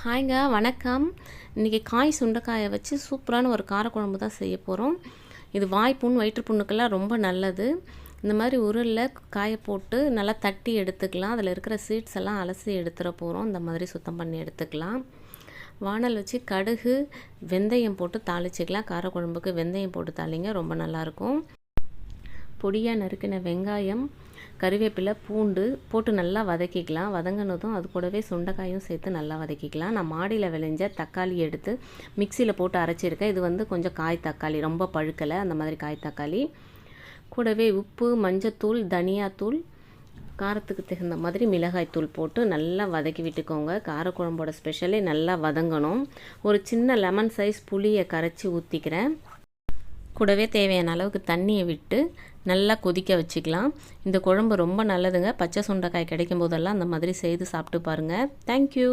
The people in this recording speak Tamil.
ஹாய்ங்க வணக்கம். இன்றைக்கி காய் சுண்டைக்காயை வச்சு சூப்பரான ஒரு காரக்குழம்பு தான் செய்ய போகிறோம். இது வாய்ப்புண் வயிற்றுப்புண்ணுக்கெல்லாம் ரொம்ப நல்லது. இந்த மாதிரி உருளில் காயை போட்டு நல்லா தட்டி எடுத்துக்கலாம். அதில் இருக்கிற சீட்ஸ் எல்லாம் அலசி எடுத்துட போகிறோம். இந்த மாதிரி சுத்தம் பண்ணி எடுத்துக்கலாம். வானல் வச்சு கடுகு வெந்தயம் போட்டு தாளிச்சிக்கலாம். காரக்குழம்புக்கு வெந்தயம் போட்டு தாளிங்க, ரொம்ப நல்லாயிருக்கும். பொடியாக நறுக்கின வெங்காயம், கறிவேப்பிலை, பூண்டு போட்டு நல்லா வதக்கிக்கலாம். வதங்கினதும் அது கூடவே சுண்டைக்காயும் சேர்த்து நல்லா வதக்கிக்கலாம். நான் மாடியில் விளைஞ்ச தக்காளி எடுத்து மிக்சியில் போட்டு அரைச்சிருக்கேன். இது கொஞ்சம் காய் தக்காளி, ரொம்ப பழுக்கலை, அந்த மாதிரி காய் தக்காளி. கூடவே உப்பு, மஞ்சத்தூள், தனியாத்தூள், காரத்துக்கு தகுந்த மாதிரி மிளகாய்த்தூள் போட்டு நல்லா வதக்கி விட்டுக்கோங்க. காரக்குழம்போட ஸ்பெஷலே நல்லா வதங்கணும். ஒரு சின்ன லெமன் சைஸ் புளியை கரைச்சி ஊற்றிக்கிறேன். கூடவே தேவையான அளவுக்கு தண்ணியை விட்டு நல்லா கொதிக்க வச்சுக்கலாம். இந்த குழம்பு ரொம்ப நல்லதுங்க. பச்சை சுண்டைக்காய் கிடைக்கும் போதெல்லாம் அந்த மாதிரி செய்து சாப்பிட்டு பாருங்கள். தேங்க்யூ.